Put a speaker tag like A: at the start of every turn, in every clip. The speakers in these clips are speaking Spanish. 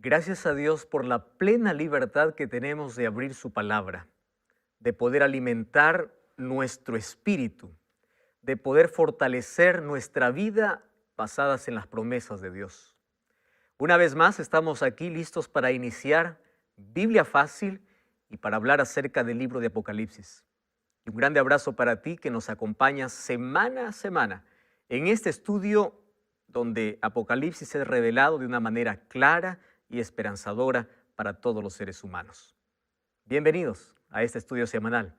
A: Gracias a Dios por la plena libertad que tenemos de abrir su palabra, de poder alimentar nuestro espíritu, de poder fortalecer nuestra vida basadas en las promesas de Dios. Una vez más estamos aquí listos para iniciar Biblia Fácil y para hablar acerca del libro de Apocalipsis. Y un grande abrazo para ti que nos acompañas semana a semana en este estudio donde Apocalipsis es revelado de una manera clara y esperanzadora para todos los seres humanos. Bienvenidos a este estudio semanal.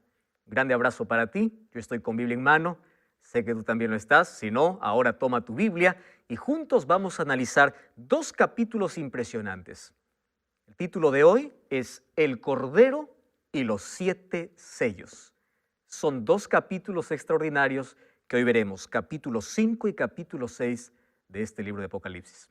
A: Un grande abrazo para ti. Yo estoy con Biblia en mano. Sé que tú también lo estás. Si no, ahora toma tu Biblia y juntos vamos a analizar dos capítulos impresionantes. El título de hoy es El Cordero y los 7 sellos. Son dos capítulos extraordinarios que hoy veremos, capítulo 5 y capítulo 6 de este libro de Apocalipsis.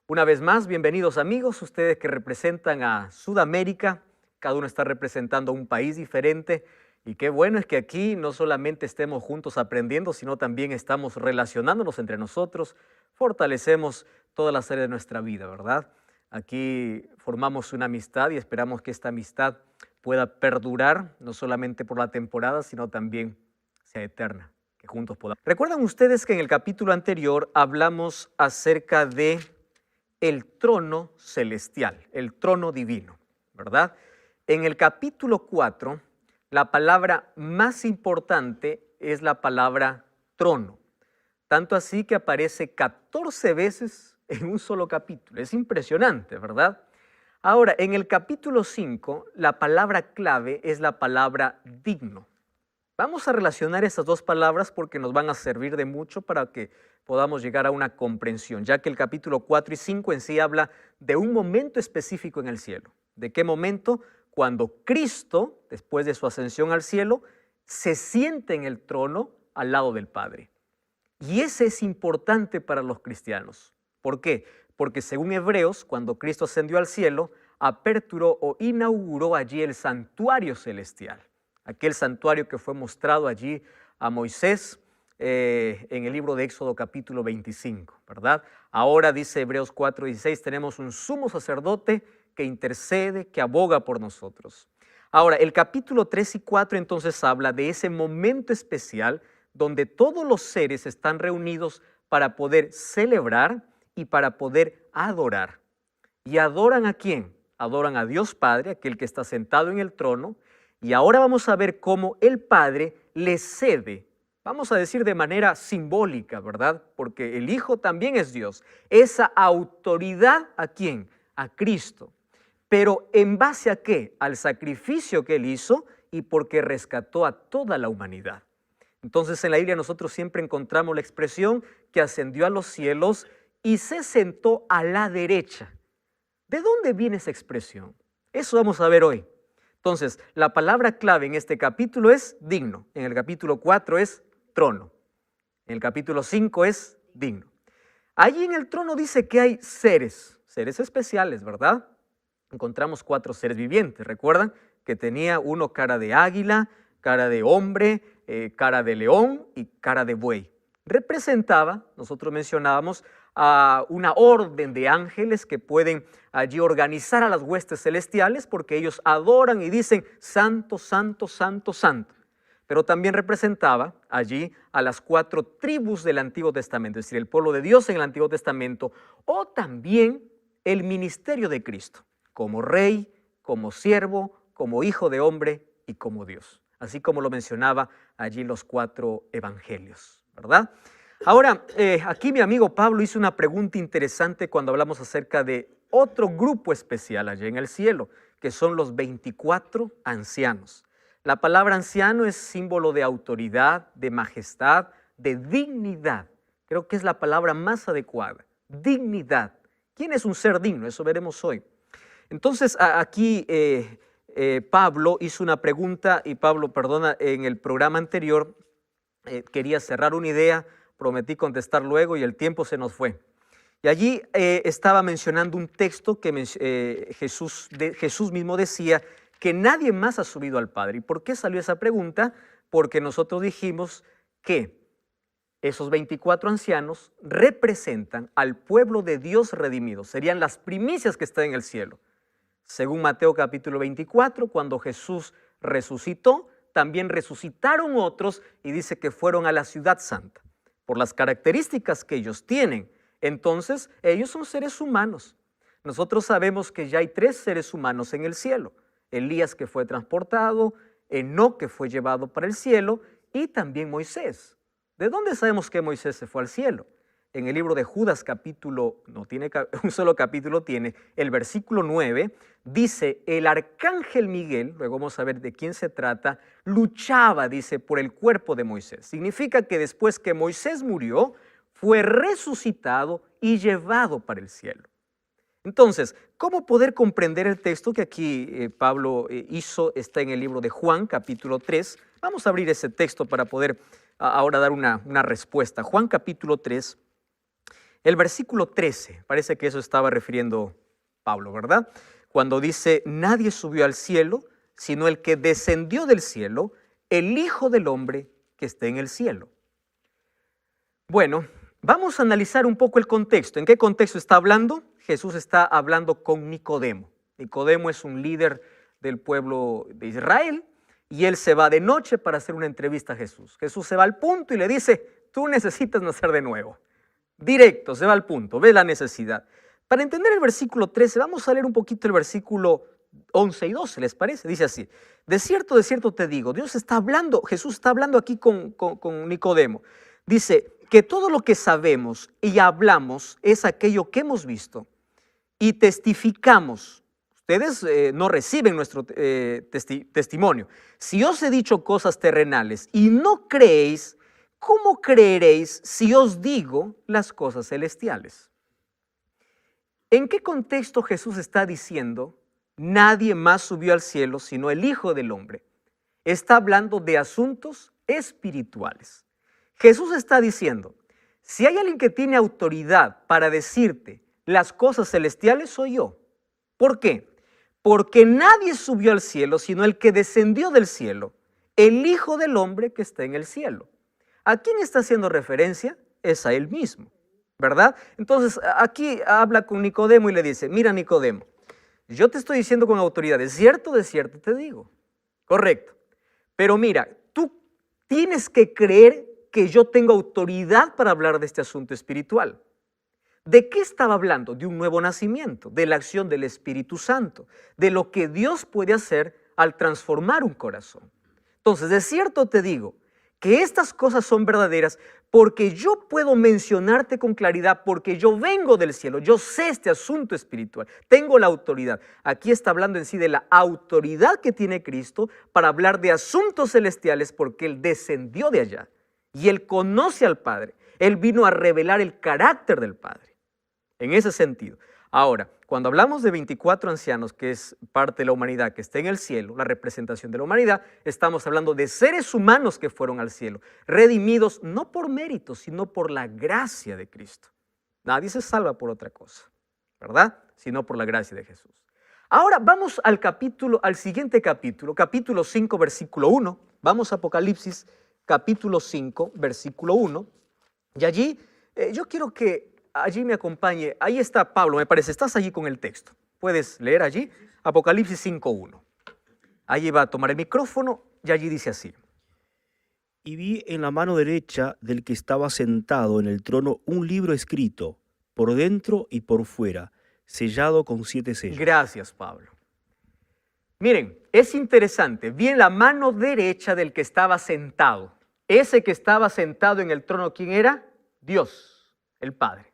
A: Una vez más, bienvenidos amigos, ustedes que representan a Sudamérica, cada uno está representando un país diferente y qué bueno es que aquí no solamente estemos juntos aprendiendo, sino también estamos relacionándonos entre nosotros, fortalecemos todas las áreas de nuestra vida, ¿verdad? Aquí formamos una amistad y esperamos que esta amistad pueda perdurar, no solamente por la temporada, sino también sea eterna, que juntos podamos. ¿Recuerdan ustedes que en el capítulo anterior hablamos acerca de el trono celestial, el trono divino, ¿verdad? En el capítulo 4, la palabra más importante es la palabra trono, tanto así que aparece 14 veces en un solo capítulo. Es impresionante, ¿verdad? Ahora, en el capítulo 5, la palabra clave es la palabra digno. Vamos a relacionar esas dos palabras porque nos van a servir de mucho para que podamos llegar a una comprensión, ya que el capítulo 4 y 5 en sí habla de un momento específico en el cielo. ¿De qué momento? Cuando Cristo, después de su ascensión al cielo, se siente en el trono al lado del Padre. Y ese es importante para los cristianos. ¿Por qué? Porque según Hebreos, cuando Cristo ascendió al cielo, aperturó o inauguró allí el santuario celestial. Aquel santuario que fue mostrado allí a Moisés en el libro de Éxodo capítulo 25, ¿verdad? Ahora dice Hebreos 4:16, tenemos un sumo sacerdote que intercede, que aboga por nosotros. Ahora, el capítulo 3 y 4 entonces habla de ese momento especial donde todos los seres están reunidos para poder celebrar y para poder adorar. ¿Y adoran a quién? Adoran a Dios Padre, aquel que está sentado en el trono. Y ahora vamos a ver cómo el Padre le cede, vamos a decir de manera simbólica, ¿verdad? Porque el Hijo también es Dios. Esa autoridad, ¿a quién? A Cristo. Pero ¿en base a qué? Al sacrificio que Él hizo y porque rescató a toda la humanidad. Entonces en la Biblia nosotros siempre encontramos la expresión que ascendió a los cielos y se sentó a la derecha. ¿De dónde viene esa expresión? Eso vamos a ver hoy. Entonces, la palabra clave en este capítulo es digno. En el capítulo 4 es trono. En el capítulo 5 es digno. Allí en el trono dice que hay seres especiales, ¿verdad? Encontramos 4 seres vivientes. ¿Recuerdan? Que tenía uno cara de águila, cara de hombre, cara de león y cara de buey. Representaba, nosotros mencionábamos, a una orden de ángeles que pueden allí organizar a las huestes celestiales porque ellos adoran y dicen santo, santo, santo, santo. Pero también representaba allí a las 4 tribus del Antiguo Testamento, es decir, el pueblo de Dios en el Antiguo Testamento, o también el ministerio de Cristo, como rey, como siervo, como hijo de hombre y como Dios, así como lo mencionaba allí los 4 evangelios, ¿verdad? Ahora, aquí mi amigo Pablo hizo una pregunta interesante cuando hablamos acerca de otro grupo especial allá en el cielo, que son los 24 ancianos. La palabra anciano es símbolo de autoridad, de majestad, de dignidad. Creo que es la palabra más adecuada, dignidad. ¿Quién es un ser digno? Eso veremos hoy. Entonces, aquí Pablo hizo una pregunta y Pablo, perdona, en el programa anterior quería cerrar una idea, prometí contestar luego y el tiempo se nos fue. Y allí estaba mencionando un texto que Jesús mismo decía que nadie más ha subido al Padre. ¿Y por qué salió esa pregunta? Porque nosotros dijimos que Esos 24 ancianos representan al pueblo de Dios redimido. Serían las primicias que están en el cielo. Según Mateo capítulo 24, cuando Jesús resucitó, también resucitaron otros y dice que fueron a la ciudad santa. Por las características que ellos tienen, entonces ellos son seres humanos. Nosotros sabemos que ya hay 3 seres humanos en el cielo. Elías, que fue transportado, Enoc, que fue llevado para el cielo, y también Moisés. ¿De dónde sabemos que Moisés se fue al cielo? En el libro de Judas, capítulo, no tiene un solo capítulo, tiene el versículo 9, dice, el arcángel Miguel, luego vamos a ver de quién se trata, luchaba, dice, por el cuerpo de Moisés. Significa que después que Moisés murió, fue resucitado y llevado para el cielo. Entonces, ¿cómo poder comprender el texto que aquí Pablo hizo? Está en el libro de Juan, capítulo 3. Vamos a abrir ese texto para poder ahora dar una respuesta. Juan, capítulo 3, el versículo 13. Parece que eso estaba refiriendo Pablo, ¿verdad? Cuando dice, nadie subió al cielo, sino el que descendió del cielo, el Hijo del Hombre que está en el cielo. Bueno, vamos a analizar un poco el contexto. ¿En qué contexto está hablando? Jesús está hablando con Nicodemo. Nicodemo es un líder del pueblo de Israel y él se va de noche para hacer una entrevista a Jesús. Jesús se va al punto y le dice, tú necesitas nacer de nuevo. Directo, se va al punto, ve la necesidad. Para entender el versículo 13, vamos a leer un poquito el versículo 11 y 12, ¿les parece? Dice así, de cierto te digo, Dios está hablando, Jesús está hablando aquí con Nicodemo. Dice que todo lo que sabemos y hablamos es aquello que hemos visto y testificamos. Ustedes no reciben nuestro testimonio. Si os he dicho cosas terrenales y no creéis, ¿cómo creeréis si os digo las cosas celestiales? ¿En qué contexto Jesús está diciendo, nadie más subió al cielo sino el Hijo del Hombre? Está hablando de asuntos espirituales. Jesús está diciendo, si hay alguien que tiene autoridad para decirte las cosas celestiales, soy yo. ¿Por qué? Porque nadie subió al cielo sino el que descendió del cielo, el Hijo del Hombre que está en el cielo. ¿A quién está haciendo referencia? Es a él mismo, ¿verdad? Entonces aquí habla con Nicodemo y le dice, mira Nicodemo, yo te estoy diciendo con autoridad, de cierto te digo. Correcto. Pero mira, tú tienes que creer que yo tengo autoridad para hablar de este asunto espiritual. ¿De qué estaba hablando? De un nuevo nacimiento, de la acción del Espíritu Santo, de lo que Dios puede hacer al transformar un corazón. Entonces, de cierto te digo que estas cosas son verdaderas porque yo puedo mencionarte con claridad, porque yo vengo del cielo, yo sé este asunto espiritual, tengo la autoridad. Aquí está hablando en sí de la autoridad que tiene Cristo para hablar de asuntos celestiales porque Él descendió de allá y Él conoce al Padre. Él vino a revelar el carácter del Padre. En ese sentido. Ahora, cuando hablamos de 24 ancianos, que es parte de la humanidad que está en el cielo, la representación de la humanidad, estamos hablando de seres humanos que fueron al cielo, redimidos no por mérito, sino por la gracia de Cristo. Nadie se salva por otra cosa, ¿verdad? Sino por la gracia de Jesús. Ahora vamos al siguiente capítulo, capítulo 5, versículo 1. Vamos a Apocalipsis, capítulo 5, versículo 1. Y allí yo quiero que allí me acompañe, ahí está Pablo, me parece, estás allí con el texto. ¿Puedes leer allí? Apocalipsis 5:1. Allí va a tomar el micrófono y allí dice así.
B: Y vi en la mano derecha del que estaba sentado en el trono un libro escrito, por dentro y por fuera, sellado con 7 sellos.
A: Gracias, Pablo. Miren, es interesante, vi en la mano derecha del que estaba sentado. Ese que estaba sentado en el trono, ¿quién era? Dios, el Padre.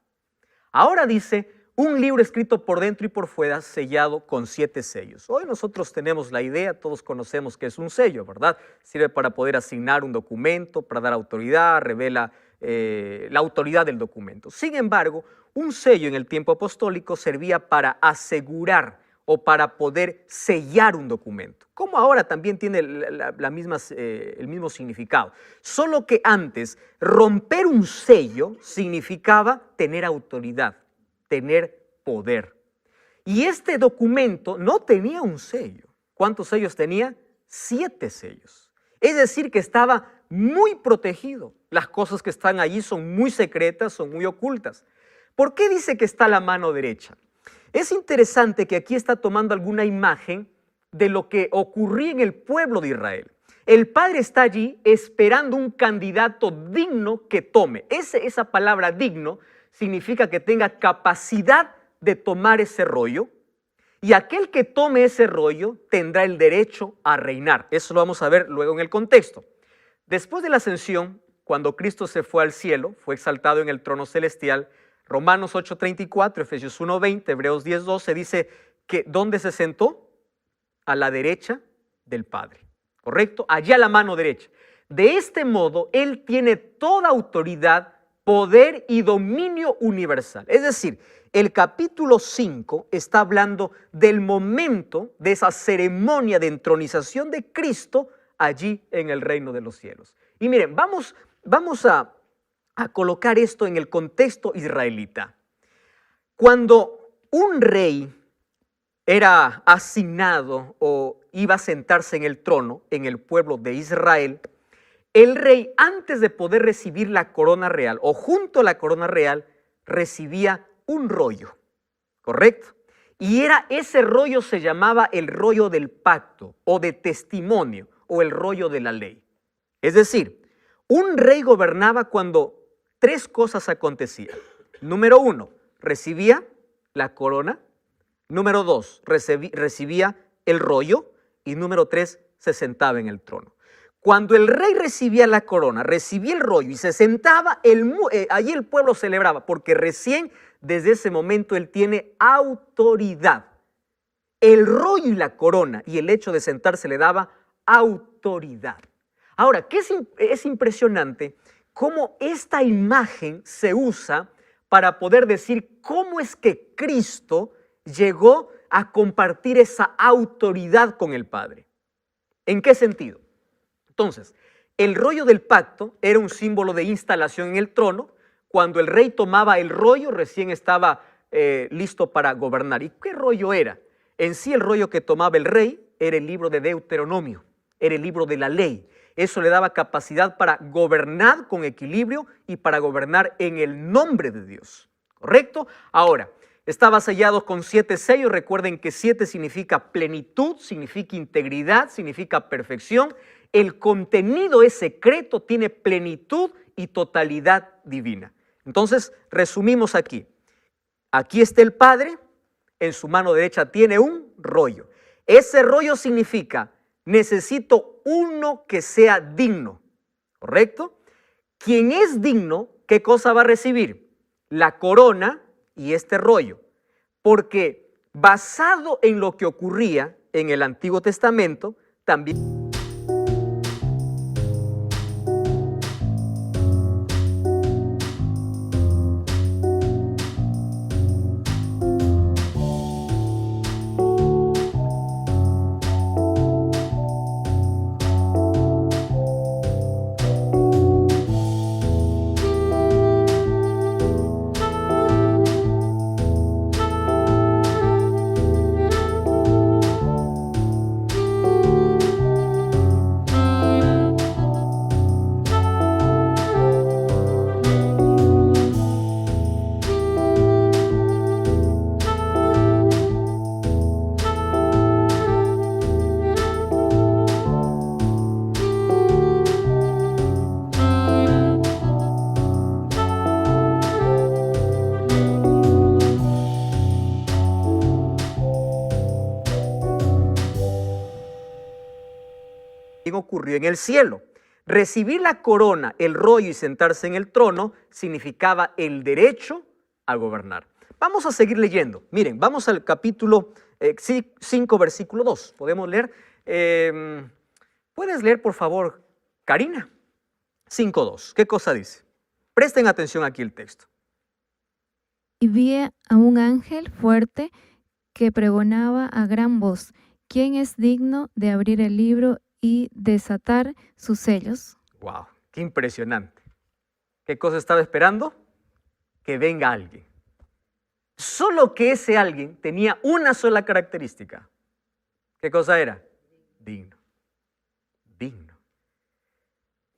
A: Ahora dice, un libro escrito por dentro y por fuera, sellado con 7 sellos. Hoy nosotros tenemos la idea, todos conocemos que es un sello, ¿verdad? Sirve para poder asignar un documento, para dar autoridad, revela la autoridad del documento. Sin embargo, un sello en el tiempo apostólico servía para asegurar o para poder sellar un documento, como ahora también tiene el mismo significado. Solo que antes, romper un sello significaba tener autoridad, tener poder. Y este documento no tenía un sello. ¿Cuántos sellos tenía? 7 sellos. Es decir, que estaba muy protegido. Las cosas que están allí son muy secretas, son muy ocultas. ¿Por qué dice que está a la mano derecha? Es interesante que aquí está tomando alguna imagen de lo que ocurría en el pueblo de Israel. El Padre está allí esperando un candidato digno que tome. Esa palabra digno significa que tenga capacidad de tomar ese rollo, y aquel que tome ese rollo tendrá el derecho a reinar. Eso lo vamos a ver luego en el contexto. Después de la ascensión, cuando Cristo se fue al cielo, fue exaltado en el trono celestial, Romanos 8:34, Efesios 1:20, Hebreos 10:12 dice que ¿dónde se sentó? A la derecha del Padre, ¿correcto? Allá a la mano derecha. De este modo, Él tiene toda autoridad, poder y dominio universal. Es decir, el capítulo 5 está hablando del momento de esa ceremonia de entronización de Cristo allí en el reino de los cielos. Y miren, vamos a colocar esto en el contexto israelita. Cuando un rey era asignado o iba a sentarse en el trono en el pueblo de Israel, el rey, antes de poder recibir la corona real o junto a la corona real, recibía un rollo, ¿correcto? Y ese rollo se llamaba el rollo del pacto o de testimonio o el rollo de la ley. Es decir, un rey gobernaba cuando tres cosas acontecían. Número 1, recibía la corona. Número 2, recibía el rollo. Y número 3, se sentaba en el trono. Cuando el rey recibía la corona, recibía el rollo y se sentaba, allí el pueblo celebraba, porque recién desde ese momento él tiene autoridad. El rollo y la corona y el hecho de sentarse le daba autoridad. Ahora, ¿qué es impresionante? Cómo esta imagen se usa para poder decir cómo es que Cristo llegó a compartir esa autoridad con el Padre. ¿En qué sentido? Entonces, el rollo del pacto era un símbolo de instalación en el trono. Cuando el rey tomaba el rollo, recién estaba listo para gobernar. ¿Y qué rollo era? En sí, el rollo que tomaba el rey era el libro de Deuteronomio, era el libro de la ley. Eso le daba capacidad para gobernar con equilibrio y para gobernar en el nombre de Dios, ¿correcto? Ahora, estaba sellado con 7 sellos. Recuerden que 7 significa plenitud, significa integridad, significa perfección. El contenido es secreto, tiene plenitud y totalidad divina. Entonces, resumimos aquí. Aquí está el Padre, en su mano derecha tiene un rollo. Ese rollo significa, necesito uno que sea digno, ¿correcto? Quien es digno, ¿qué cosa va a recibir? La corona y este rollo. Porque basado en lo que ocurría en el Antiguo Testamento, también ocurrió en el cielo. Recibir la corona, el rollo y sentarse en el trono significaba el derecho a gobernar. Vamos a seguir leyendo. Miren, vamos al capítulo 5, versículo 2. ¿Podemos leer? ¿Puedes leer, por favor, Karina? 5:2. ¿Qué cosa dice? Presten atención aquí el texto.
C: Y vi a un ángel fuerte que pregonaba a gran voz: ¿quién es digno de abrir el libro y desatar sus sellos?
A: ¡Wow! ¡Qué impresionante! ¿Qué cosa estaba esperando? Que venga alguien. Solo que ese alguien tenía una sola característica. ¿Qué cosa era? Digno. Digno.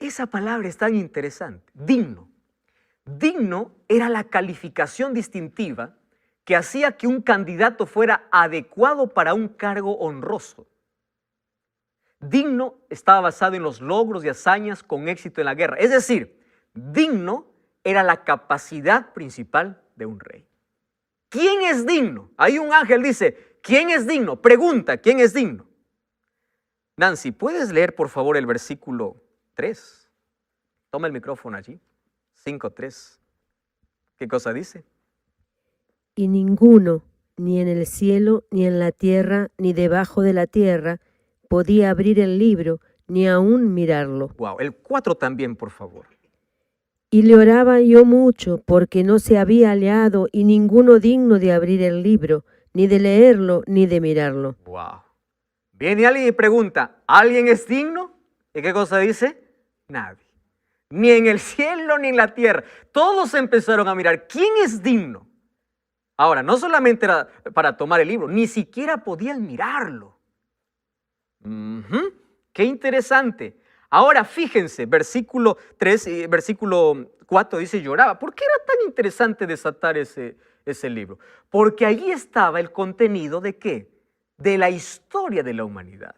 A: Esa palabra es tan interesante, digno. Digno era la calificación distintiva que hacía que un candidato fuera adecuado para un cargo honroso. Digno estaba basado en los logros y hazañas con éxito en la guerra. Es decir, digno era la capacidad principal de un rey. ¿Quién es digno? Ahí un ángel dice, ¿quién es digno? Pregunta, ¿quién es digno? Nancy, ¿puedes leer por favor el versículo 3? Toma el micrófono allí. 5:3. ¿Qué cosa dice?
D: Y ninguno, ni en el cielo, ni en la tierra, ni debajo de la tierra, podía abrir el libro, ni aún mirarlo.
A: Wow, el 4 también, por favor.
D: Y le oraba yo mucho, porque no se había hallado y ninguno digno de abrir el libro, ni de leerlo, ni de mirarlo.
A: Wow. Viene alguien y pregunta, ¿alguien es digno? ¿Y qué cosa dice? Nadie. Ni en el cielo ni en la tierra. Todos empezaron a mirar, ¿quién es digno? Ahora, no solamente era para tomar el libro, ni siquiera podían mirarlo. Qué interesante. Ahora fíjense, versículo 3 y versículo 4 dice lloraba. ¿Por qué era tan interesante desatar ese libro? Porque allí estaba el contenido de ¿qué? De la historia de la humanidad.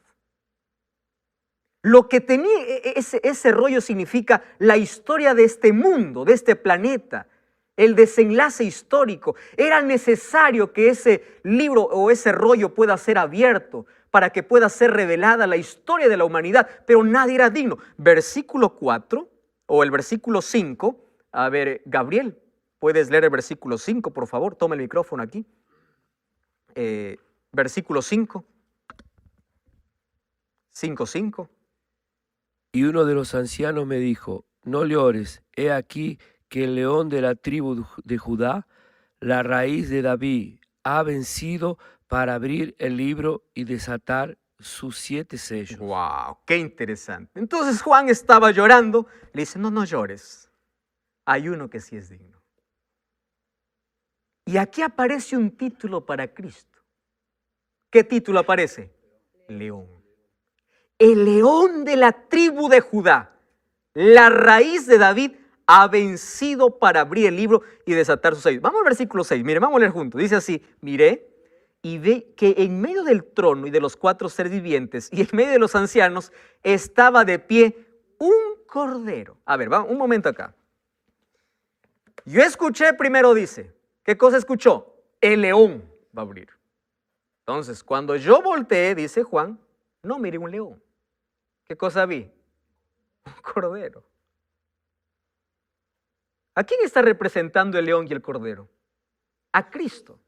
A: Lo que tenía ese rollo significa la historia de este mundo, de este planeta, el desenlace histórico. Era necesario que ese libro o ese rollo pueda ser abierto para que pueda ser revelada la historia de la humanidad, pero nadie era digno. Versículo 4 o el versículo 5, a ver, Gabriel, ¿puedes leer el versículo 5, por favor? Toma el micrófono aquí. Versículo 5. 5:5.
E: Y uno de los ancianos me dijo, no llores, he aquí que el león de la tribu de Judá, la raíz de David, ha vencido para abrir el libro y desatar sus 7 sellos.
A: ¡Wow! ¡Qué interesante! Entonces Juan estaba llorando, le dice, no llores, hay uno que sí es digno. Y aquí aparece un título para Cristo. ¿Qué título aparece? León. El león de la tribu de Judá, la raíz de David, ha vencido para abrir el libro y desatar sus sellos. Vamos al versículo 6, mire, vamos a leer juntos. Dice así, miré y ve que en medio del trono y de los 4 seres vivientes y en medio de los ancianos estaba de pie un cordero. A ver, vamos un momento acá. Yo escuché primero, dice, ¿qué cosa escuchó? El león va a abrir. Entonces, cuando yo volteé, dice Juan, no miré un león. ¿Qué cosa vi? Un cordero. ¿A quién está representando el león y el cordero? A Cristo,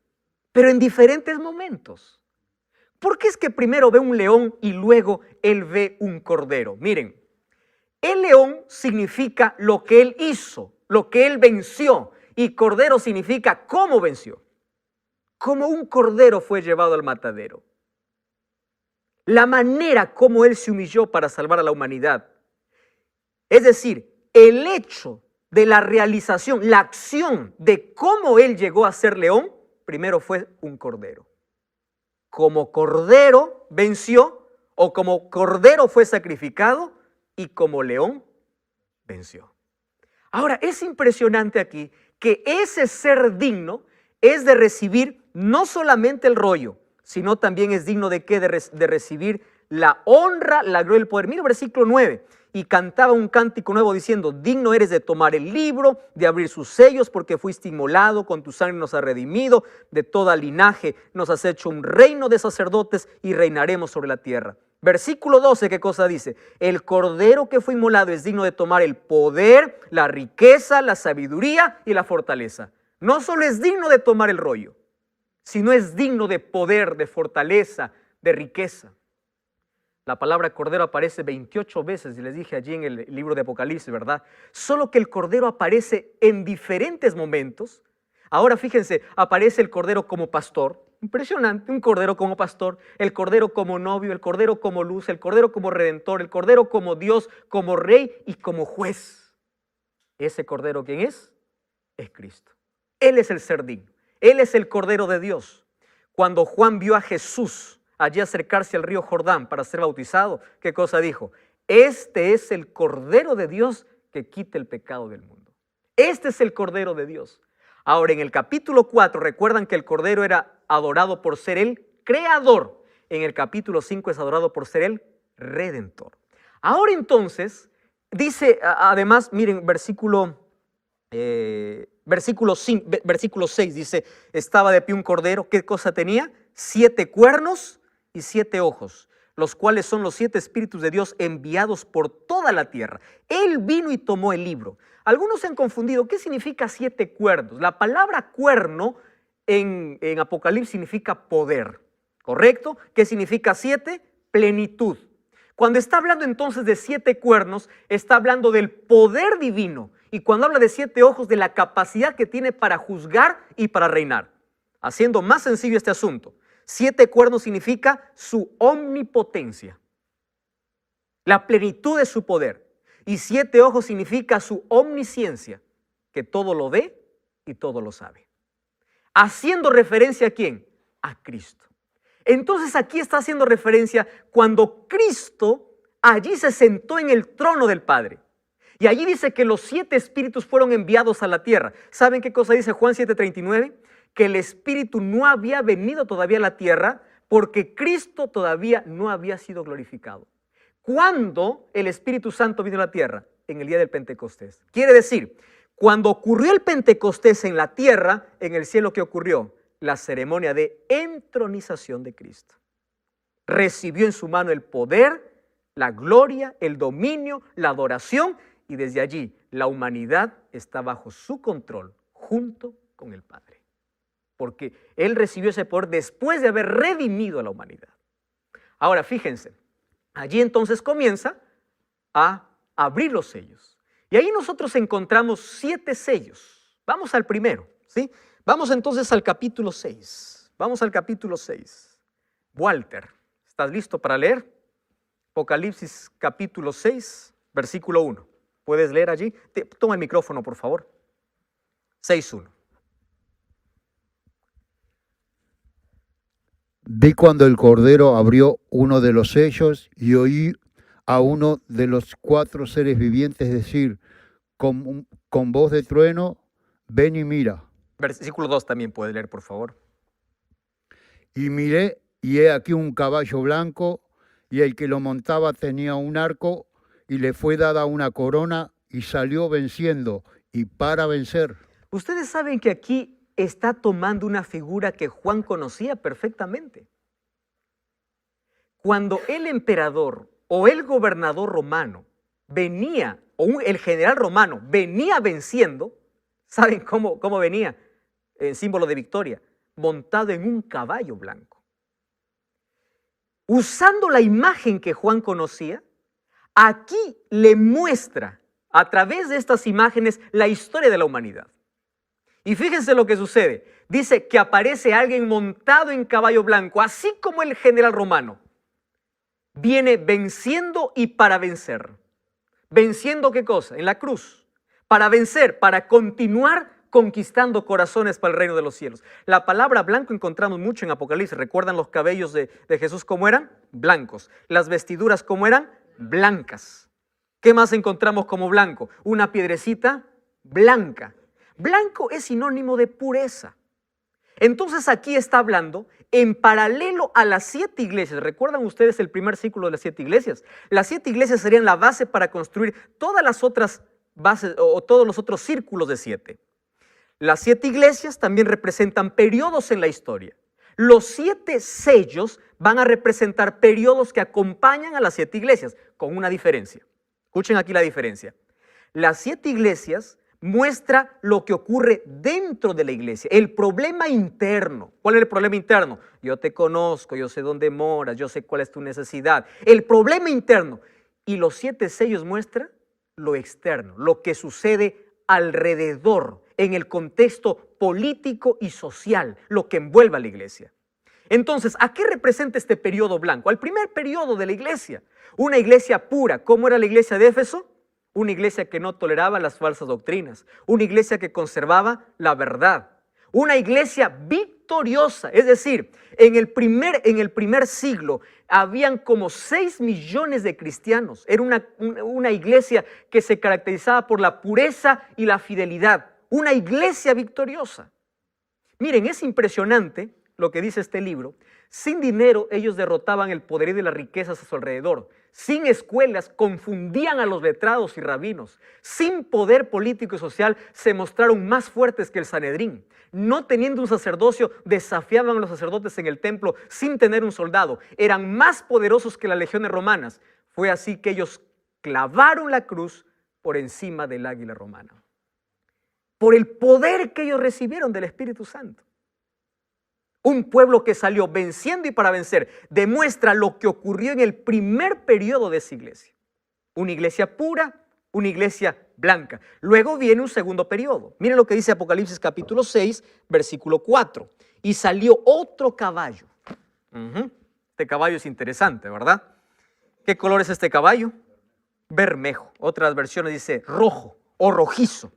A: pero en diferentes momentos. ¿Por qué es que primero ve un león y luego él ve un cordero? Miren, el león significa lo que él hizo, lo que él venció, y cordero significa cómo venció. Como un cordero fue llevado al matadero. La manera como él se humilló para salvar a la humanidad. Es decir, el hecho de la realización, la acción de cómo él llegó a ser león, primero fue un cordero. Como cordero venció, o como cordero fue sacrificado, y como león venció. Ahora, es impresionante aquí que ese ser digno es de recibir no solamente el rollo, sino también es digno de ¿qué? De recibir la honra, la gloria y el poder. Mira el versículo 9. Y cantaba un cántico nuevo diciendo, digno eres de tomar el libro, de abrir sus sellos, porque fuiste inmolado, con tu sangre nos has redimido, de toda linaje nos has hecho un reino de sacerdotes y reinaremos sobre la tierra. Versículo 12, ¿qué cosa dice? El cordero que fue inmolado es digno de tomar el poder, la riqueza, la sabiduría y la fortaleza. No solo es digno de tomar el rollo, sino es digno de poder, de fortaleza, de riqueza. La palabra cordero aparece 28 veces, y les dije allí en el libro de Apocalipsis, ¿verdad? Solo que el cordero aparece en diferentes momentos. Ahora fíjense, aparece el cordero como pastor. Impresionante, un cordero como pastor, el cordero como novio, el cordero como luz, el cordero como redentor, el cordero como Dios, como rey y como juez. ¿Ese cordero quién es? Es Cristo. Él es el ser digno. Él es el cordero de Dios. Cuando Juan vio a Jesús allí acercarse al río Jordán para ser bautizado, ¿qué cosa dijo? Este es el Cordero de Dios que quita el pecado del mundo. Este es el Cordero de Dios. Ahora, en el capítulo 4, recuerdan que el Cordero era adorado por ser el Creador. En el capítulo 5 es adorado por ser el Redentor. Ahora entonces, dice, además, miren, versículo 6 dice, estaba de pie un cordero, ¿qué cosa tenía? 7 cuernos y 7 ojos, los cuales son los 7 espíritus de Dios enviados por toda la tierra. Él vino y tomó el libro. Algunos se han confundido, ¿qué significa 7 cuernos? La palabra cuerno en Apocalipsis significa poder, ¿correcto? ¿Qué significa 7? Plenitud. Cuando está hablando entonces de 7 cuernos, está hablando del poder divino. Y cuando habla de 7 ojos, de la capacidad que tiene para juzgar y para reinar. Haciendo más sencillo este asunto, 7 cuernos significa su omnipotencia, la plenitud de su poder. Y 7 ojos significa su omnisciencia, que todo lo ve y todo lo sabe. Haciendo referencia ¿a quién? A Cristo. Entonces aquí está haciendo referencia cuando Cristo allí se sentó en el trono del Padre. Y allí dice que los 7 espíritus fueron enviados a la tierra. ¿Saben qué cosa dice Juan 7:39? Que el espíritu no había venido todavía a la tierra porque Cristo todavía no había sido glorificado. ¿Cuándo el Espíritu Santo vino a la tierra? En el día del Pentecostés. Quiere decir, cuando ocurrió el Pentecostés en la tierra, en el cielo, ¿qué ocurrió? La ceremonia de entronización de Cristo. Recibió en su mano el poder, la gloria, el dominio, la adoración, y desde allí la humanidad está bajo su control junto con el Padre. Porque Él recibió ese poder después de haber redimido a la humanidad. Ahora fíjense, allí entonces comienza a abrir los sellos. Y ahí nosotros encontramos 7 sellos. Vamos al primero, ¿sí? Vamos entonces al capítulo 6. Vamos al capítulo 6. Walter, ¿estás listo para leer? Apocalipsis capítulo 6, versículo 1. ¿Puedes leer allí? Toma el micrófono, por favor. 6:1.
F: Vi cuando el Cordero abrió uno de los sellos y oí a uno de los 4 seres vivientes decir con voz de trueno, ven y mira.
A: Versículo 2 también puede leer, por favor.
F: Y miré, y he aquí un caballo blanco, y el que lo montaba tenía un arco, y le fue dada una corona, y salió venciendo, y para vencer.
A: Ustedes saben que aquí está tomando una figura que Juan conocía perfectamente. Cuando el emperador o el gobernador romano venía, o el general romano venía venciendo, ¿saben cómo venía? En símbolo de victoria, montado en un caballo blanco. Usando la imagen que Juan conocía, aquí le muestra a través de estas imágenes la historia de la humanidad. Y fíjense lo que sucede. Dice que aparece alguien montado en caballo blanco, así como el general romano. Viene venciendo y para vencer. ¿Venciendo qué cosa? En la cruz. Para vencer, para continuar conquistando corazones para el reino de los cielos. La palabra blanco encontramos mucho en Apocalipsis. ¿Recuerdan los cabellos de Jesús cómo eran? Blancos. Las vestiduras cómo eran? Blancas. ¿Qué más encontramos como blanco? Una piedrecita blanca. Blanco es sinónimo de pureza. Entonces aquí está hablando en paralelo a las 7 iglesias. ¿Recuerdan ustedes el primer círculo de las 7 iglesias? Las 7 iglesias serían la base para construir todas las otras bases o todos los otros círculos de 7. Las 7 iglesias también representan periodos en la historia. Los 7 sellos van a representar periodos que acompañan a las 7 iglesias, con una diferencia. Escuchen aquí la diferencia. Las 7 iglesias muestra lo que ocurre dentro de la iglesia, el problema interno. ¿Cuál es el problema interno? Yo te conozco, yo sé dónde moras, yo sé cuál es tu necesidad. El problema interno. Y los 7 sellos muestran lo externo, lo que sucede alrededor, en el contexto político y social, lo que envuelve a la iglesia. Entonces, ¿a qué representa este periodo blanco? Al primer periodo de la iglesia, una iglesia pura. ¿Cómo era la iglesia de Éfeso? Una iglesia que no toleraba las falsas doctrinas, una iglesia que conservaba la verdad, una iglesia victoriosa victoriosa. Es decir, en el primer siglo habían como 6 millones de cristianos. Era una iglesia que se caracterizaba por la pureza y la fidelidad. Una iglesia victoriosa. Miren, es impresionante lo que dice este libro. Sin dinero ellos derrotaban el poderío de las riquezas a su alrededor. Sin escuelas confundían a los letrados y rabinos. Sin poder político y social se mostraron más fuertes que el Sanedrín. No teniendo un sacerdocio, desafiaban a los sacerdotes en el templo sin tener un soldado. Eran más poderosos que las legiones romanas. Fue así que ellos clavaron la cruz por encima del águila romana. Por el poder que ellos recibieron del Espíritu Santo. Un pueblo que salió venciendo y para vencer demuestra lo que ocurrió en el primer periodo de esa iglesia. Una iglesia pura, una iglesia blanca. Luego viene un segundo periodo. Miren lo que dice Apocalipsis capítulo 6, versículo 4. Y salió otro caballo. Este caballo es interesante, ¿verdad? ¿Qué color es este caballo? Bermejo. Otras versiones dice rojo o rojizo.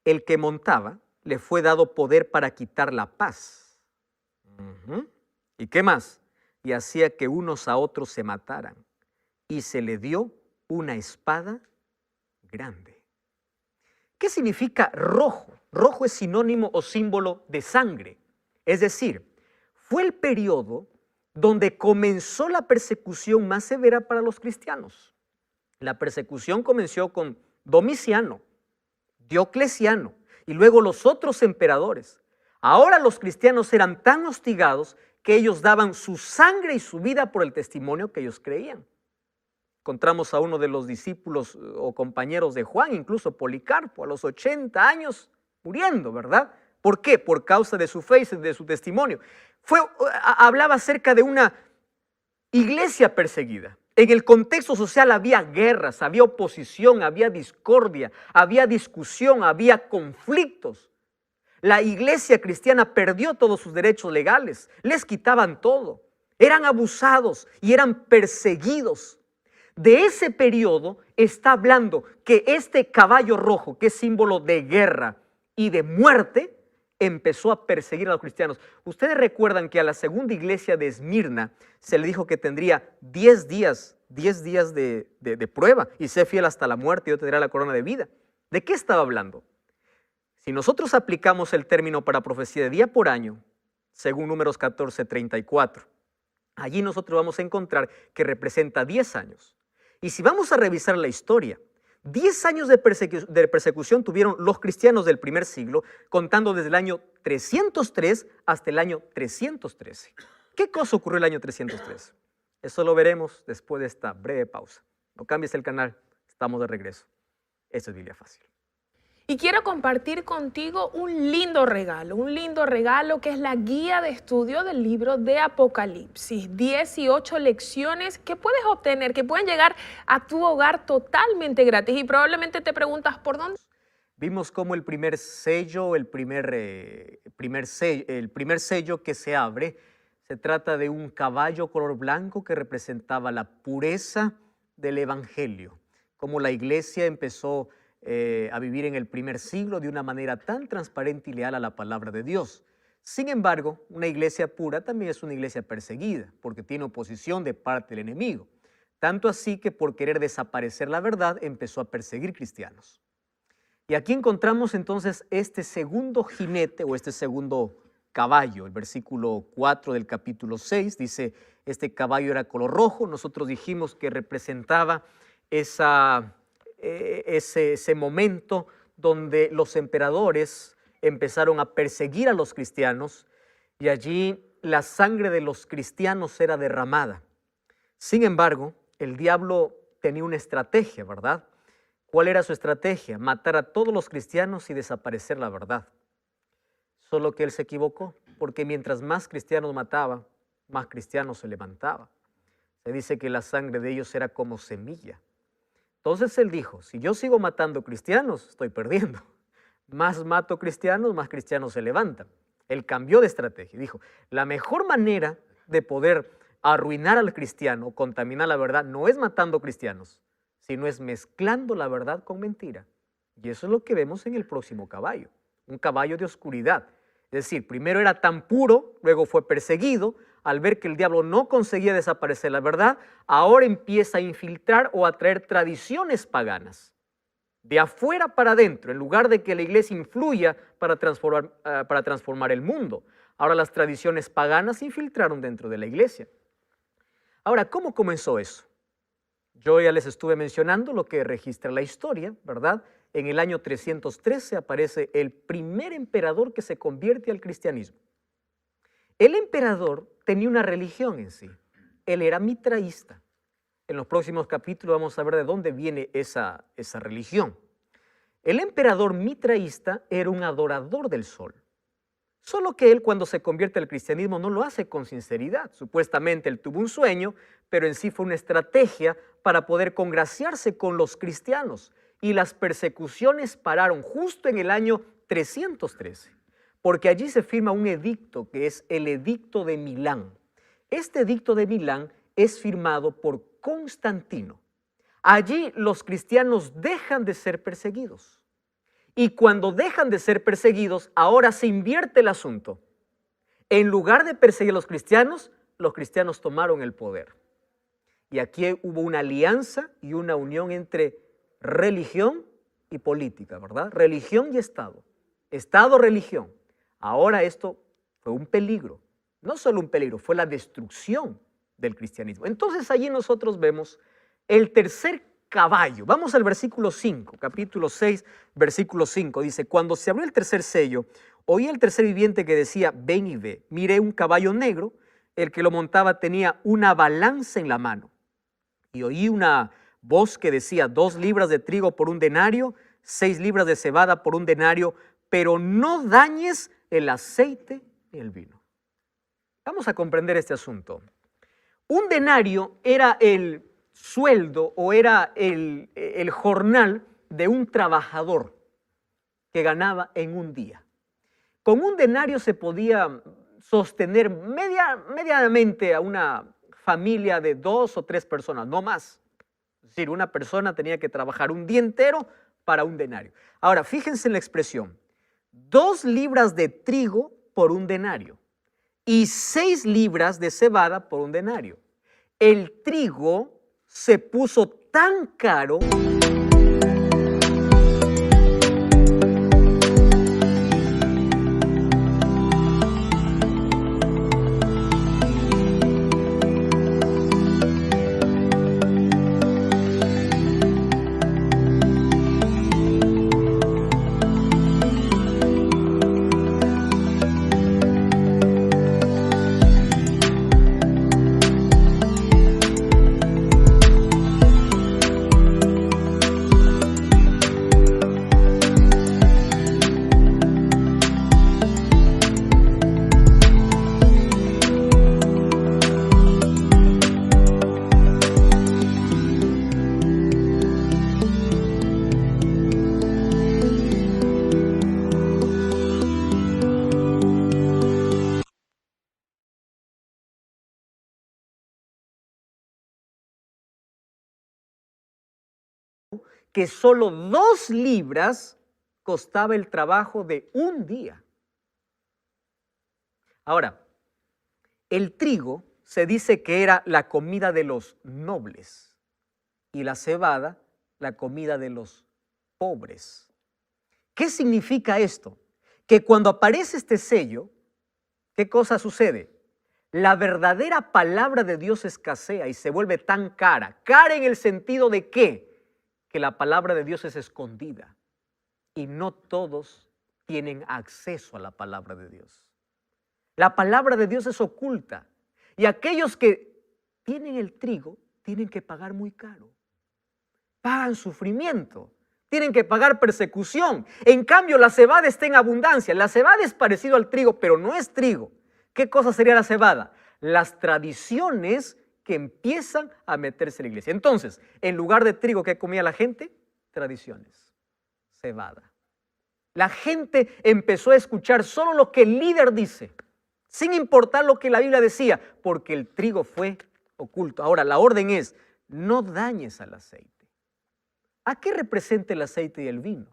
A: El que montaba le fue dado poder para quitar la paz. ¿Y qué más? Y hacía que unos a otros se mataran. Y se le dio una espada grande. ¿Qué significa rojo? Rojo es sinónimo o símbolo de sangre. Es decir, fue el periodo donde comenzó la persecución más severa para los cristianos. La persecución comenzó con Domiciano, Diocleciano y luego los otros emperadores. Ahora los cristianos eran tan hostigados que ellos daban su sangre y su vida por el testimonio que ellos creían. Encontramos a uno de los discípulos o compañeros de Juan, incluso Policarpo, a los 80 años muriendo, ¿verdad? ¿Por qué? Por causa de su fe y de su testimonio. Hablaba acerca de una iglesia perseguida. En el contexto social había guerras, había oposición, había discordia, había discusión, había conflictos. La iglesia cristiana perdió todos sus derechos legales, les quitaban todo, eran abusados y eran perseguidos. De ese periodo está hablando que este caballo rojo, que es símbolo de guerra y de muerte, empezó a perseguir a los cristianos. Ustedes recuerdan que a la segunda iglesia de Esmirna se le dijo que tendría 10 días de prueba y sé fiel hasta la muerte y yo tendré la corona de vida. ¿De qué estaba hablando? Si nosotros aplicamos el término para profecía de día por año, según Números 14:34, allí nosotros vamos a encontrar que representa 10 años. Y si vamos a revisar la historia, 10 años de persecución tuvieron los cristianos del primer siglo, contando desde el año 303 hasta el año 313. ¿Qué cosa ocurrió el año 313? Eso lo veremos después de esta breve pausa. No cambies el canal, estamos de regreso. Esto es Biblia Fácil.
G: Y quiero compartir contigo un lindo regalo que es la guía de estudio del libro de Apocalipsis. 18 lecciones que puedes obtener, que pueden llegar a tu hogar totalmente gratis. Y probablemente te preguntas, ¿por dónde?
A: Vimos cómo el primer sello, el primer sello que se abre, se trata de un caballo color blanco que representaba la pureza del evangelio. Cómo la iglesia empezó a vivir en el primer siglo de una manera tan transparente y leal a la palabra de Dios. Sin embargo, una iglesia pura también es una iglesia perseguida porque tiene oposición de parte del enemigo. Tanto así que por querer desaparecer la verdad empezó a perseguir cristianos. Y aquí encontramos entonces este segundo jinete o este segundo caballo. El versículo 4 del capítulo 6 dice, este caballo era color rojo. Nosotros dijimos que representaba ese momento donde los emperadores empezaron a perseguir a los cristianos y allí la sangre de los cristianos era derramada. Sin embargo, el diablo tenía una estrategia, ¿verdad? ¿Cuál era su estrategia? Matar a todos los cristianos y desaparecer la verdad. Solo que él se equivocó, porque mientras más cristianos mataba, más cristianos se levantaba. Se dice que la sangre de ellos era como semilla. Entonces él dijo, si yo sigo matando cristianos, estoy perdiendo. Más mato cristianos, más cristianos se levantan. Él cambió de estrategia. Dijo, la mejor manera de poder arruinar al cristiano, contaminar la verdad, no es matando cristianos, sino es mezclando la verdad con mentira. Y eso es lo que vemos en el próximo caballo, un caballo de oscuridad. Es Es decir, primero era tan puro, luego fue perseguido. Al ver que el diablo no conseguía desaparecer la verdad, ahora empieza a infiltrar o a traer tradiciones paganas de afuera para adentro, en lugar de que la iglesia influya para transformar el mundo. Ahora las tradiciones paganas se infiltraron dentro de la iglesia. Ahora, ¿cómo comenzó eso? Yo ya les estuve mencionando lo que registra la historia, ¿verdad? En el año 313 aparece el primer emperador que se convierte al cristianismo. El emperador tenía una religión en sí. Él era mitraísta. En los próximos capítulos vamos a ver de dónde viene esa religión. El emperador mitraísta era un adorador del sol. Solo que él, cuando se convierte al cristianismo, no lo hace con sinceridad. Supuestamente él tuvo un sueño, pero en sí fue una estrategia para poder congraciarse con los cristianos. Y las persecuciones pararon justo en el año 313, porque allí se firma un edicto que es el Edicto de Milán. Este Edicto de Milán es firmado por Constantino. Allí los cristianos dejan de ser perseguidos. Y cuando dejan de ser perseguidos, ahora se invierte el asunto. En lugar de perseguir a los cristianos tomaron el poder. Y aquí hubo una alianza y una unión entre religión y política, ¿verdad? Religión y Estado. Estado, religión. Ahora esto fue un peligro. No solo un peligro, fue la destrucción del cristianismo. Entonces allí nosotros vemos el tercer caballo. Vamos al versículo 5, capítulo 6, versículo 5. Dice, cuando se abrió el tercer sello, oí el tercer viviente que decía, ven y ve. Miré un caballo negro, el que lo montaba tenía una balanza en la mano. Y oí una voz que decía, 2 libras de trigo por un denario, 6 libras de cebada por un denario, pero no dañes el aceite ni el vino. Vamos a comprender este asunto. Un denario era el sueldo o era el jornal de un trabajador que ganaba en un día. Con un denario se podía sostener medianamente a una familia de 2 o 3 personas, no más. Es decir, una persona tenía que trabajar un día entero para un denario. Ahora, fíjense en la expresión. 2 libras de trigo por un denario y 6 libras de cebada por un denario. El trigo se puso tan caro que solo 2 libras costaba el trabajo de un día. Ahora, el trigo se dice que era la comida de los nobles y la cebada la comida de los pobres. ¿Qué significa esto? Que cuando aparece este sello, ¿qué cosa sucede? La verdadera palabra de Dios escasea y se vuelve tan cara. Cara en el sentido de ¿qué? Que la palabra de Dios es escondida y no todos tienen acceso a la palabra de Dios. La palabra de Dios es oculta y aquellos que tienen el trigo tienen que pagar muy caro. Pagan sufrimiento, tienen que pagar persecución. En cambio, la cebada está en abundancia. La cebada es parecido al trigo, pero no es trigo. ¿Qué cosa sería la cebada? Las tradiciones que empiezan a meterse en la iglesia. Entonces, en lugar de trigo, ¿qué comía la gente? Tradiciones, cebada. La gente empezó a escuchar solo lo que el líder dice, sin importar lo que la Biblia decía, porque el trigo fue oculto. Ahora, la orden es, no dañes al aceite. ¿A qué representa el aceite y el vino?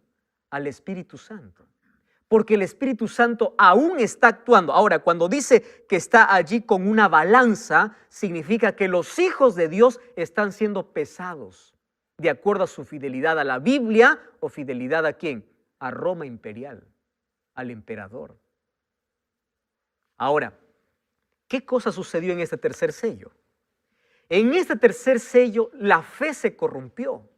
A: Al Espíritu Santo. porque el Espíritu Santo aún está actuando. Ahora, cuando dice que está allí con una balanza, significa que los hijos de Dios están siendo pesados de acuerdo a su fidelidad a la Biblia o fidelidad a ¿quién? A Roma imperial, al emperador. Ahora, ¿qué cosa sucedió en este tercer sello? En este tercer sello la fe se corrompió.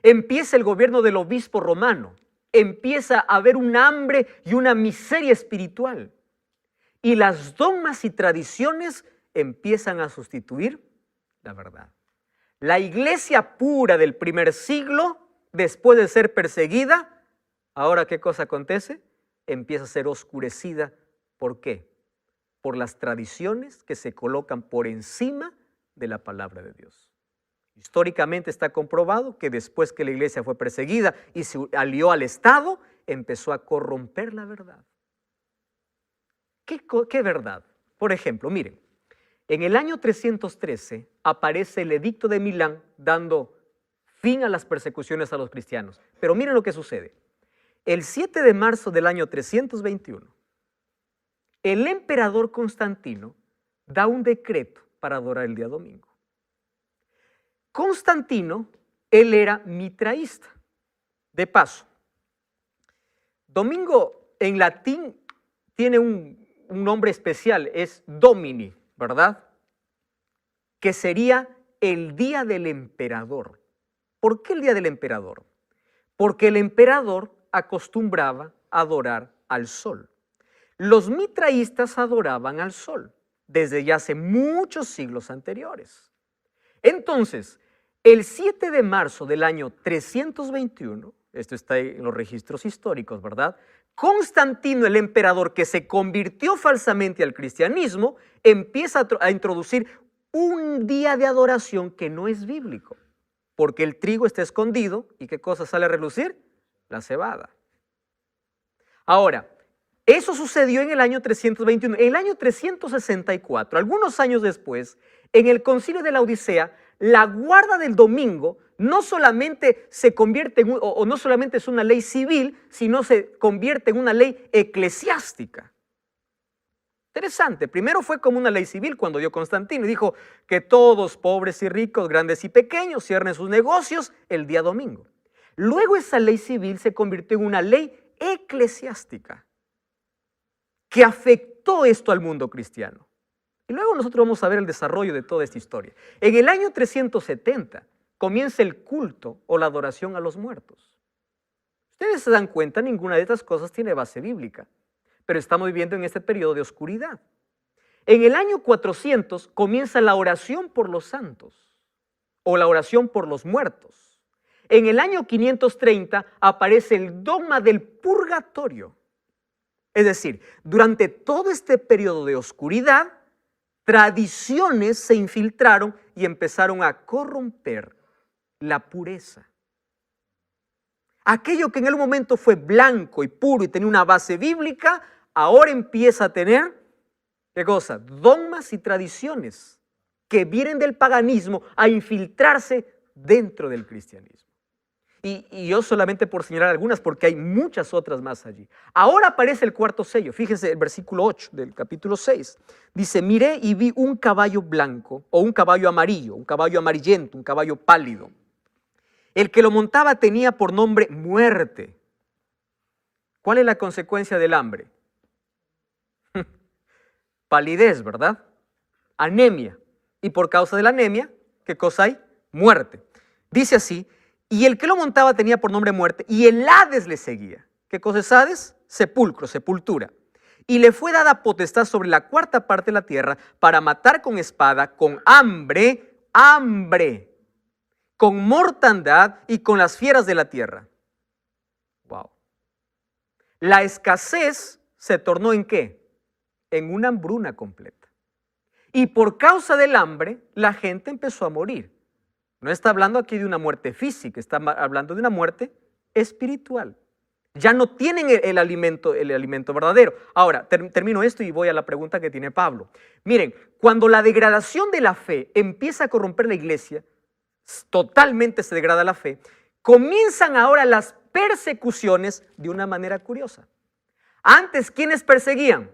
A: Empieza el gobierno del obispo romano. Empieza a haber un hambre y una miseria espiritual. Y las dogmas y tradiciones empiezan a sustituir la verdad. La iglesia pura del primer siglo, después de ser perseguida, ahora ¿qué cosa acontece? Empieza a ser oscurecida. ¿Por qué? Por las tradiciones que se colocan por encima de la palabra de Dios. Históricamente está comprobado que después que la iglesia fue perseguida y se alió al Estado, empezó a corromper la verdad. ¿Qué verdad? Por ejemplo, miren, en el año 313 aparece el Edicto de Milán dando fin a las persecuciones a los cristianos. Pero miren lo que sucede. El 7 de marzo del año 321, el emperador Constantino da un decreto para adorar el día domingo. Constantino, él era mitraísta. De paso, domingo en latín tiene un nombre especial, es Domini, ¿verdad? Que sería el día del emperador. ¿Por qué el día del emperador? Porque el emperador acostumbraba a adorar al sol. Los mitraístas adoraban al sol desde ya hace muchos siglos anteriores. Entonces, el 7 de marzo del año 321, esto está en los registros históricos, ¿verdad? Constantino, el emperador que se convirtió falsamente al cristianismo, empieza a introducir un día de adoración que no es bíblico, porque el trigo está escondido y ¿qué cosa sale a relucir? La cebada. Ahora, eso sucedió en el año 321. En el año 364, algunos años después, en el Concilio de la Odisea, la guarda del domingo no solamente se convierte en no solamente es una ley civil, sino se convierte en una ley eclesiástica. Interesante. Primero fue como una ley civil cuando dio Constantino y dijo que todos, pobres y ricos, grandes y pequeños, cierren sus negocios el día domingo. Luego esa ley civil se convirtió en una ley eclesiástica que afectó esto al mundo cristiano. Y luego nosotros vamos a ver el desarrollo de toda esta historia. En el año 370 comienza el culto o la adoración a los muertos. Ustedes se dan cuenta, ninguna de estas cosas tiene base bíblica, pero estamos viviendo en este periodo de oscuridad. En el año 400 comienza la oración por los santos o la oración por los muertos. En el año 530 aparece el dogma del purgatorio. Es decir, durante todo este periodo de oscuridad, tradiciones se infiltraron y empezaron a corromper la pureza. Aquello que en el momento fue blanco y puro y tenía una base bíblica, ahora empieza a tener, ¿qué cosa? Dogmas y tradiciones que vienen del paganismo a infiltrarse dentro del cristianismo. Y yo solamente por señalar algunas, porque hay muchas otras más allí. Ahora aparece el cuarto sello. Fíjense el versículo 8 del capítulo 6. Dice, miré y vi un caballo blanco o un caballo amarillo, un caballo amarillento, un caballo pálido. El que lo montaba tenía por nombre muerte. ¿Cuál es la consecuencia del hambre? Palidez, ¿verdad? Anemia. Y por causa de la anemia, ¿qué cosa hay? Muerte. Dice así, y el que lo montaba tenía por nombre muerte, y el Hades le seguía. ¿Qué cosa es Hades? Sepulcro, sepultura. Y le fue dada potestad sobre la cuarta parte de la tierra para matar con espada, con hambre, con mortandad y con las fieras de la tierra. Wow. La escasez se tornó ¿en qué? En una hambruna completa. Y por causa del hambre, la gente empezó a morir. No está hablando aquí de una muerte física, está hablando de una muerte espiritual. Ya no tienen el alimento verdadero. Ahora, termino esto y voy a la pregunta que tiene Pablo. Miren, cuando la degradación de la fe empieza a corromper la iglesia, totalmente se degrada la fe, comienzan ahora las persecuciones de una manera curiosa. Antes, ¿quiénes perseguían?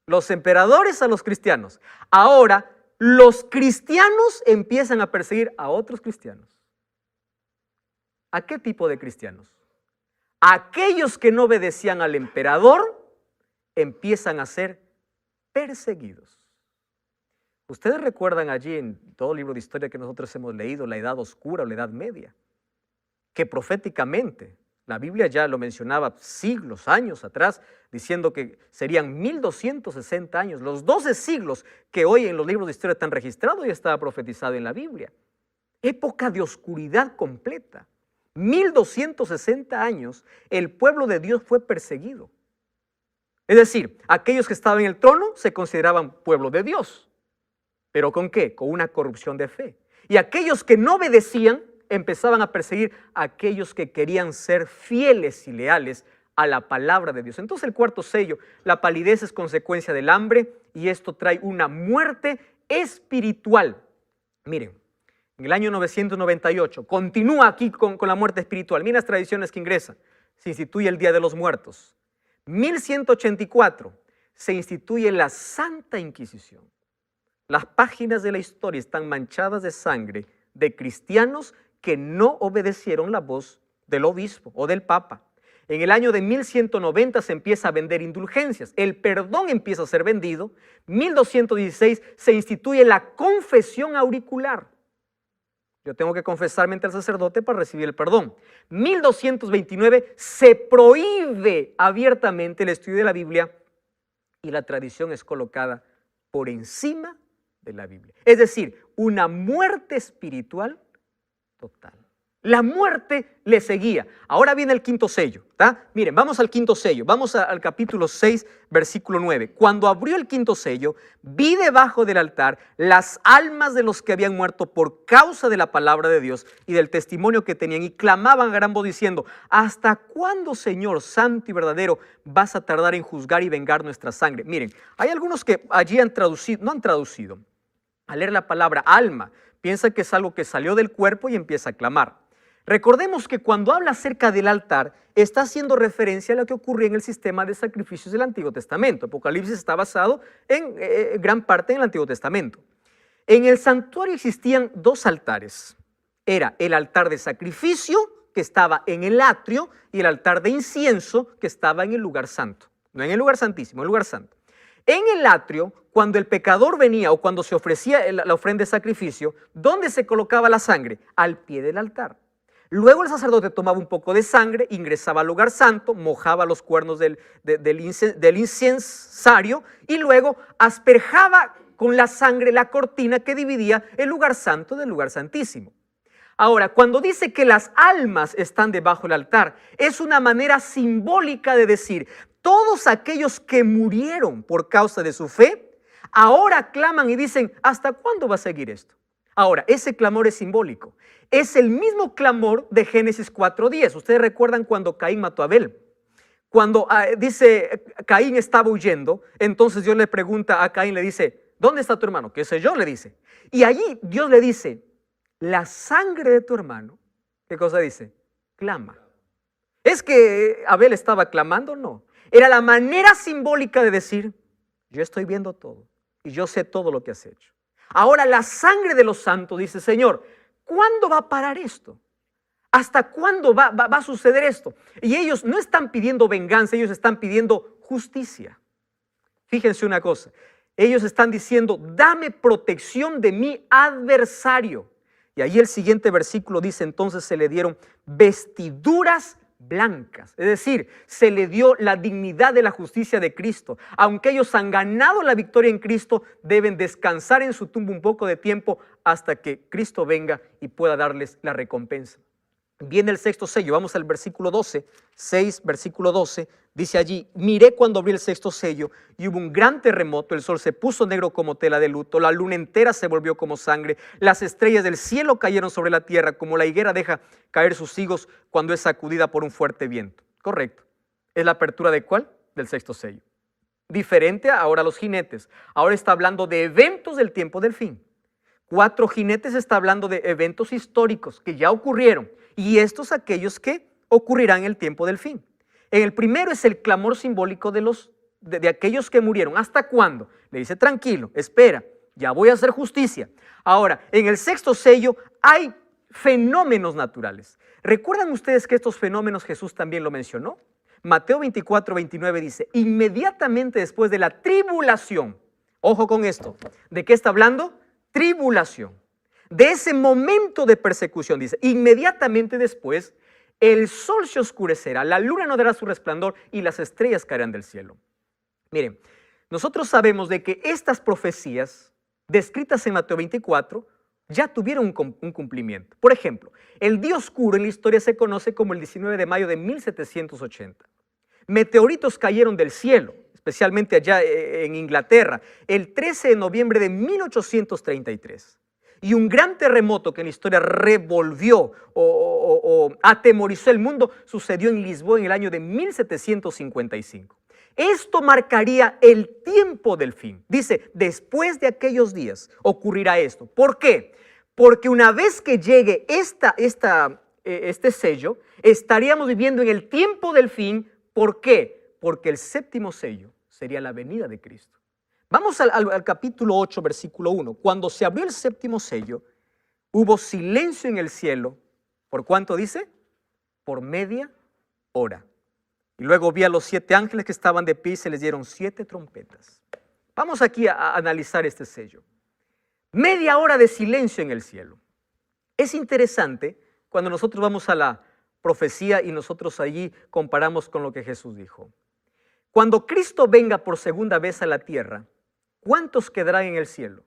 A: Los emperadores a los cristianos. Ahora, los cristianos empiezan a perseguir a otros cristianos. ¿A qué tipo de cristianos? Aquellos que no obedecían al emperador empiezan a ser perseguidos. Ustedes recuerdan allí en todo el libro de historia que nosotros hemos leído, la Edad Oscura o la Edad Media, que proféticamente, la Biblia ya lo mencionaba siglos, años atrás, diciendo que serían 1260 años, los 12 siglos que hoy en los libros de historia están registrados, ya estaba profetizado en la Biblia. Época de oscuridad completa. 1260 años el pueblo de Dios fue perseguido. Es decir, aquellos que estaban en el trono se consideraban pueblo de Dios. ¿Pero con qué? Con una corrupción de fe. Y aquellos que no obedecían empezaban a perseguir a aquellos que querían ser fieles y leales a la palabra de Dios. Entonces el cuarto sello, la palidez es consecuencia del hambre y esto trae una muerte espiritual. Miren, en el año 998, continúa aquí con la muerte espiritual. Miren las tradiciones que ingresan. Se instituye el Día de los Muertos. 1184, se instituye la Santa Inquisición. Las páginas de la historia están manchadas de sangre de cristianos que no obedecieron la voz del obispo o del papa. En el año de 1190 se empieza a vender indulgencias, el perdón empieza a ser vendido. 1216 se instituye la confesión auricular. Yo tengo que confesarme ante el sacerdote para recibir el perdón. 1229 se prohíbe abiertamente el estudio de la Biblia y la tradición es colocada por encima de la Biblia. Es decir, una muerte espiritual total. La muerte le seguía. Ahora viene el quinto sello. ¿Tá? Miren, vamos al quinto sello. Vamos al capítulo 6, versículo 9. Cuando abrió el quinto sello, vi debajo del altar las almas de los que habían muerto por causa de la palabra de Dios y del testimonio que tenían y clamaban a gran voz diciendo: ¿hasta cuándo, Señor santo y verdadero, vas a tardar en juzgar y vengar nuestra sangre? Miren, hay algunos que allí han traducido, no han traducido. Al leer la palabra alma, piensa que es algo que salió del cuerpo y empieza a clamar. Recordemos que cuando habla acerca del altar, está haciendo referencia a lo que ocurría en el sistema de sacrificios del Antiguo Testamento. Apocalipsis está basado en gran parte en el Antiguo Testamento. En el santuario existían dos altares. Era el altar de sacrificio, que estaba en el atrio, y el altar de incienso, que estaba en el lugar santo. No en el lugar santísimo, en el lugar santo. En el atrio, cuando el pecador venía o cuando se ofrecía la ofrenda de sacrificio, ¿dónde se colocaba la sangre? Al pie del altar. Luego el sacerdote tomaba un poco de sangre, ingresaba al lugar santo, mojaba los cuernos del incensario y luego asperjaba con la sangre la cortina que dividía el lugar santo del lugar santísimo. Ahora, cuando dice que las almas están debajo del altar, es una manera simbólica de decir: todos aquellos que murieron por causa de su fe, ahora claman y dicen: ¿hasta cuándo va a seguir esto? Ahora, ese clamor es simbólico. Es el mismo clamor de Génesis 4:10. Ustedes recuerdan cuando Caín mató a Abel. Cuando dice Caín estaba huyendo, entonces Dios le pregunta a Caín, le dice: ¿dónde está tu hermano? ¿Qué sé yo? Le dice. Y allí Dios le dice: la sangre de tu hermano, ¿qué cosa dice? Clama. ¿Es que Abel estaba clamando? No. Era la manera simbólica de decir: yo estoy viendo todo y yo sé todo lo que has hecho. Ahora la sangre de los santos dice: Señor, ¿cuándo va a parar esto? ¿Hasta cuándo va a suceder esto? Y ellos no están pidiendo venganza, ellos están pidiendo justicia. Fíjense una cosa, ellos están diciendo: dame protección de mi adversario. Y ahí el siguiente versículo dice: entonces se le dieron vestiduras blancas, es decir, se le dio la dignidad de la justicia de Cristo. Aunque ellos han ganado la victoria en Cristo, deben descansar en su tumba un poco de tiempo hasta que Cristo venga y pueda darles la recompensa. Viene el sexto sello, vamos al versículo 12, 6, versículo 12, dice allí: miré cuando abrí el sexto sello y hubo un gran terremoto, el sol se puso negro como tela de luto, la luna entera se volvió como sangre, las estrellas del cielo cayeron sobre la tierra como la higuera deja caer sus higos cuando es sacudida por un fuerte viento. Correcto. ¿Es la apertura de cuál? Del sexto sello. Diferente ahora a los jinetes. Ahora está hablando de eventos del tiempo del fin. 4 jinetes está hablando de eventos históricos que ya ocurrieron. Y estos aquellos que ocurrirán en el tiempo del fin. En el primero es el clamor simbólico de aquellos que murieron. ¿Hasta cuándo? Le dice, tranquilo, espera, ya voy a hacer justicia. Ahora, en el sexto sello hay fenómenos naturales. ¿Recuerdan ustedes que estos fenómenos Jesús también lo mencionó? Mateo 24, 29 dice, inmediatamente después de la tribulación, ojo con esto, ¿de qué está hablando? Tribulación. De ese momento de persecución, dice, inmediatamente después, el sol se oscurecerá, la luna no dará su resplandor y las estrellas caerán del cielo. Miren, nosotros sabemos de que estas profecías descritas en Mateo 24 ya tuvieron un cumplimiento. Por ejemplo, el día oscuro en la historia se conoce como el 19 de mayo de 1780. Meteoritos cayeron del cielo, especialmente allá en Inglaterra, el 13 de noviembre de 1833. Y un gran terremoto que en la historia revolvió o atemorizó el mundo sucedió en Lisboa en el año de 1755. Esto marcaría el tiempo del fin. Dice, después de aquellos días ocurrirá esto. ¿Por qué? Porque una vez que llegue este sello, estaríamos viviendo en el tiempo del fin. ¿Por qué? Porque el séptimo sello sería la venida de Cristo. Vamos al capítulo 8, versículo 1. Cuando se abrió el séptimo sello, hubo silencio en el cielo. ¿Por cuánto dice? Por media hora. Y luego vi a los 7 ángeles que estaban de pie y se les dieron 7 trompetas. Vamos aquí a analizar este sello. Media hora de silencio en el cielo. Es interesante cuando nosotros vamos a la profecía y nosotros allí comparamos con lo que Jesús dijo. Cuando Cristo venga por segunda vez a la tierra, ¿cuántos quedarán en el cielo?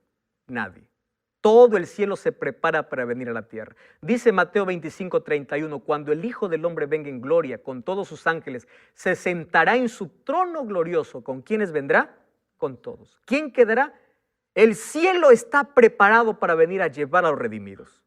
A: Nadie. Todo el cielo se prepara para venir a la tierra. Dice Mateo 25, 31, cuando el Hijo del Hombre venga en gloria con todos sus ángeles, se sentará en su trono glorioso. ¿Con quiénes vendrá? Con todos. ¿Quién quedará? El cielo está preparado para venir a llevar a los redimidos.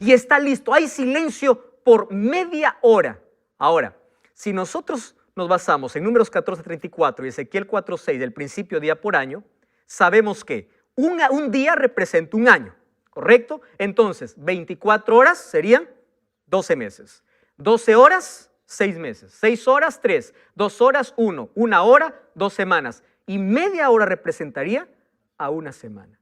A: Y está listo. Hay silencio por media hora. Ahora, si nosotros nos basamos en Números 14, 34 y Ezequiel 4, 6, del principio día por año, sabemos que un día representa un año, ¿correcto? Entonces, 24 horas serían 12 meses. 12 horas, 6 meses. 6 horas, 3. 2 horas, 1. 1 hora, 2 semanas. Y media hora representaría a una semana.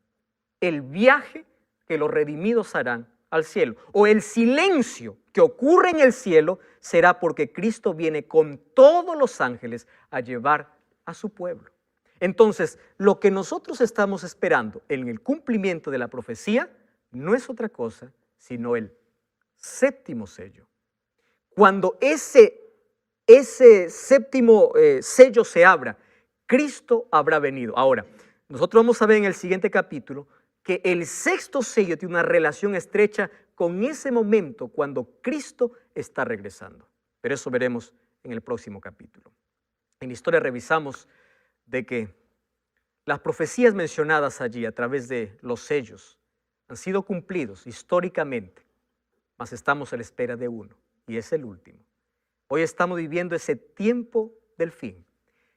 A: El viaje que los redimidos harán al cielo. O el silencio que ocurre en el cielo será porque Cristo viene con todos los ángeles a llevar a su pueblo. Entonces, lo que nosotros estamos esperando en el cumplimiento de la profecía no es otra cosa sino el séptimo sello. Cuando ese séptimo sello se abra, Cristo habrá venido. Ahora, nosotros vamos a ver en el siguiente capítulo que el sexto sello tiene una relación estrecha con ese momento cuando Cristo está regresando. Pero eso veremos en el próximo capítulo. En la historia revisamos de que las profecías mencionadas allí a través de los sellos han sido cumplidos históricamente, mas estamos a la espera de uno, y es el último. Hoy estamos viviendo ese tiempo del fin,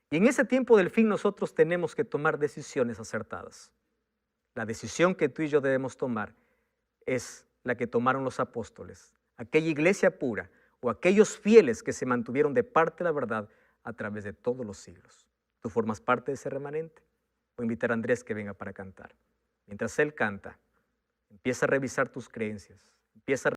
A: y en ese tiempo del fin nosotros tenemos que tomar decisiones acertadas. La decisión que tú y yo debemos tomar es la que tomaron los apóstoles, aquella iglesia pura o aquellos fieles que se mantuvieron de parte de la verdad a través de todos los siglos. ¿Tú formas parte de ese remanente? Voy a invitar a Andrés que venga para cantar. Mientras él canta, empieza a revisar tus creencias, empieza a